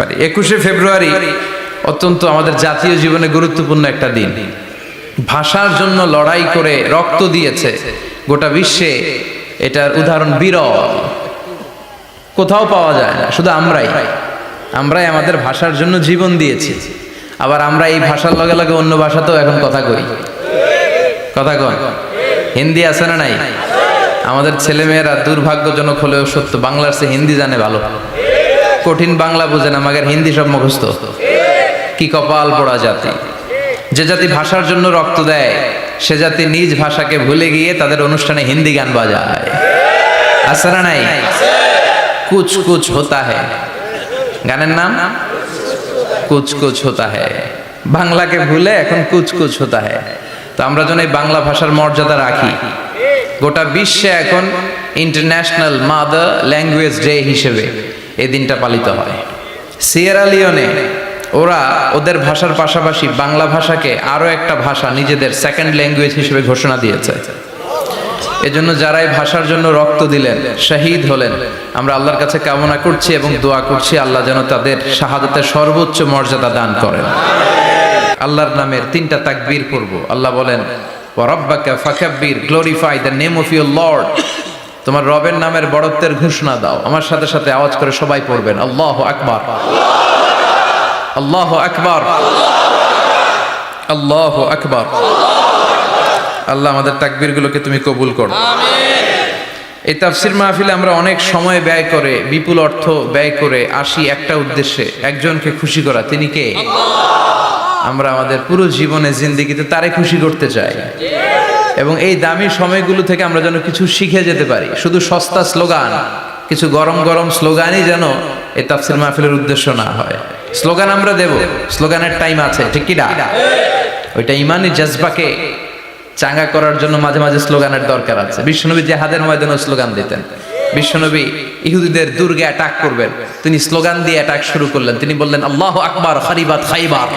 21শে ফেব্রুয়ারি অত্যন্ত আমাদের জাতীয় জীবনে গুরুত্বপূর্ণ একটা দিন। ভাষার জন্য লড়াই করে রক্ত দিয়েছে গোটা বিশ্বে, এটার উদাহরণ বিরল, কোথাও পাওয়া যায় না। শুধু আমরাই আমাদের ভাষার জন্য জীবন দিয়েছি। আবার আমরা এই ভাষার লগে লগে অন্য ভাষাতেও এখন কথা কই। হিন্দি আছে না নাই? আমাদের ছেলেমেয়েরা দুর্ভাগ্যজনক হলেও সত্য বাংলার চেয়ে হিন্দি জানে ভালো। কঠিন বাংলা বোঝে না, মাগের হিন্দি সব মুখস্থ। কি কপাল পোড়া জাতি! যে জাতি ভাষার জন্য রক্ত দেয় সে জাতি নিজ ভাষাকে ভুলে গিয়ে তাদের অনুষ্ঠানে হিন্দি গান বাজায়। আছে না নাই? কুছ কুছ হোতা হ্যায়, গানের নাম কুছ কুছ হোতা হ্যায়। বাংলাকে ভুলে এখন কুছ কুছ হোতা হ্যায়। তো আমরা যেন এই বাংলা ভাষার মর্যাদা রাখি। গোটা বিশ্বে এখন ইন্টারন্যাশনাল মাদার ল্যাঙ্গুয়েজ ডে হিসেবে এই দিনটা পালিত হয়। সিয়েরা লিওনে ওরা ওদের ভাষার পাশাপাশি বাংলা ভাষাকে আরো একটা ভাষা নিজেদের সেকেন্ড ল্যাঙ্গুয়েজ হিসেবে ঘোষণা দিয়েছে। এজন্য যারাই ভাষার জন্য রক্ত দিলেন, শহীদ হলেন, আমরা আল্লাহর কাছে কামনা করছি এবং দোয়া করছি আল্লাহ যেন তাদের শাহাদাতের সর্বোচ্চ মর্যাদা দান করেন। আল্লাহর নামের 3টা তাকবীর পড়ব। আল্লাহ বলেন, ওয়া রাব্বাকা ফাকাব্বির, glorify the name of your lord. তোমার রবের নামের বড়ত্বের ঘোষণা দাও। আমার সাথে সাথে আওয়াজ করে সবাই পড়বেন, আল্লাহু আকবার, আল্লাহু আকবার, আল্লাহু আকবার। আল্লাহ আমাদের তাকবীরগুলোকে তুমি কবুল করো। এই তাফসীর মাহফিলে আমরা অনেক সময় ব্যয় করে, বিপুল অর্থ ব্যয় করে আসি একটা উদ্দেশ্যে, একজনকে খুশি করা। তিনি কে? আমরা আমাদের পুরো জীবনে জিন্দেগিতে তারে খুশি করতে চাই এবং এই দামি সময়গুলো থেকে আমরা যেন কিছু শিখে যেতে পারি। শুধু সস্তা স্লোগান, কিছু গরম গরম স্লোগানই যেন এই তাফসীর মাহফিলের উদ্দেশ্য না হয়। স্লোগান আমরা দেব, স্লোগানের টাইম আছে, ঠিক কি না? ওইটা ইমানি জজবাকে চাঙ্গা করার জন্য মাঝে মাঝে স্লোগানের দরকার আছে। বিশ্বনবী জিহাদের ময়দানে স্লোগান দিতেন। বিশ্বনবী ইহুদিদের দুর্গে অ্যাটাক করবেন, তিনি স্লোগান দিয়ে অ্যাটাক শুরু করলেন। তিনি বললেন, আল্লাহু আকবার খারিবাত খাইবার।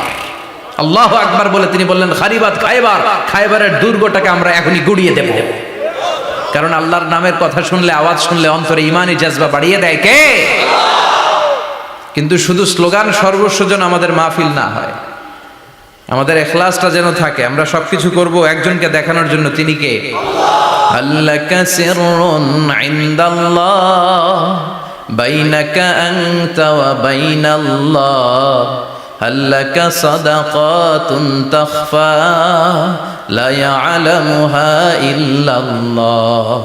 আল্লাহু আকবার বলে তিনি বললেন, খারিবাত খাইবার, খাইবারের দুর্গটাকে আমরা এখনই গুড়িয়ে দেব। কারণ আল্লাহর নামের কথা শুনলে, আওয়াজ শুনলে অন্তরে ইমানি জজবা বাড়িয়ে দেয় কে? কিন্তু শুধু স্লোগান সর্বস্ব যেন আমাদের মাহফিল না হয়, আমাদের ইখলাসটা যেন থাকে। আমরা সবকিছু করব একজনকে দেখানোর জন্য। তিনি কে? আল্লাকা সিররুন ইনদাল্লাহ বাইনাকা আনতা ওয়া বাইনাল্লাহ, আল্লাকা সাদাকাতুন তাখফা লা ইয়ালামুহা ইল্লাল্লাহ,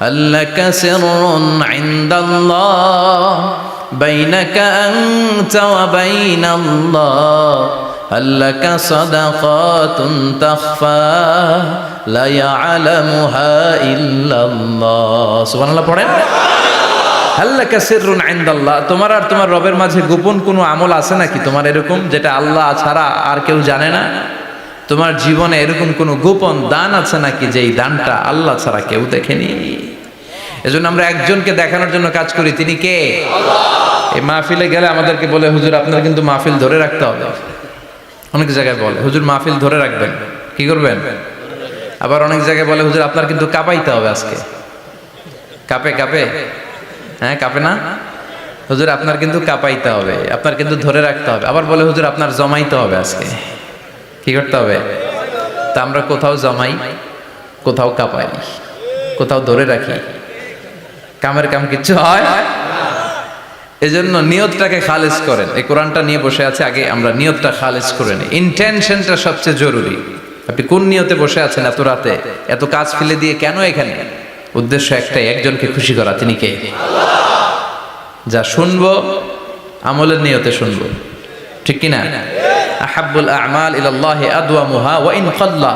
আল্লাকা সিররুন ইনদাল্লাহ বাইনাকা আনতা ওয়া বাইনাল্লাহ, আল্লাকা সাদাকাতুন তাখফা লা ইয়ালামুহা ইল্লাল্লাহ। সুবহানাল্লাহ পড়েন। আল্লাকা সিররুন ইনদাল্লাহ, তোমার আর তোমার রবের মাঝে গোপন কোনো আমল আছে নাকি তোমার এরকম, যেটা আল্লাহ ছাড়া আর কেউ জানে না? তোমার জীবনে এরকম কোনো গোপন দান আছে নাকি যেই দানটা আল্লাহ ছাড়া কেউ দেখেনি? এজন্য আমরা একজনকে দেখানোর জন্য কাজ করি। তিনি কে? আল্লাহ। এই মাহফিলে গেলে আমাদেরকে বলে, হুজুর আপনার কিন্তু মাহফিল ধরে রাখতে হবে। অনেক জায়গায় বলে, হুজুর মাহফিল ধরে রাখবেন। কি করবেন? আবার অনেক জায়গায় বলে, হুজুর আপনার কিন্তু কাঁপাইতে হবে আজকে। কাঁপে কাঁপে? হ্যাঁ কাঁপে না? হুজুর আপনার কিন্তু কাঁপাইতে হবে, আপনার কিন্তু ধরে রাখতে হবে। আবার বলে, হুজুর আপনার জমাইতে হবে আজকে। কি করতে হবে? তা আমরা কোথাও জমাই, কোথাও কাঁপাই, কোথাও ধরে রাখি। কামের কাম কিচ্ছু হয়। এজন্য নিয়তটাকে খালেজ করেন। এই কোরআনটা নিয়ে বসে আছে, আগে আমরা নিয়তটা খালেজ করে নিই। ইন্টেনশনটা সবচেয়ে জরুরি। আপনি কোন নিয়তে বসে আছেন এত রাতে, এত কাজ ফেলে দিয়ে কেন এখানে? উদ্দেশ্য একটাই, একজনকে খুশি করা। তিনি কে? যা শুনবো আমলের নিয়তে শুনবো, ঠিক কি না? আহাব্বুল আ'মাল ইলাল্লাহি আদওয়ামুহা ওয়া ইন কাল্লা।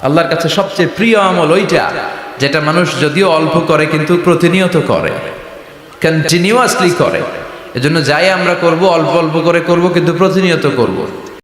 আল্লাহর কাছে সবচেয়ে প্রিয় আমল ওইটা যেটা মানুষ যদিও অল্প করে কিন্তু প্রতিনিয়ত করে, কন্টিনিউয়াসলি করে। এজন্য যাই আমরা করব অল্প অল্প করে করব, কিন্তু প্রতিনিয়ত করব।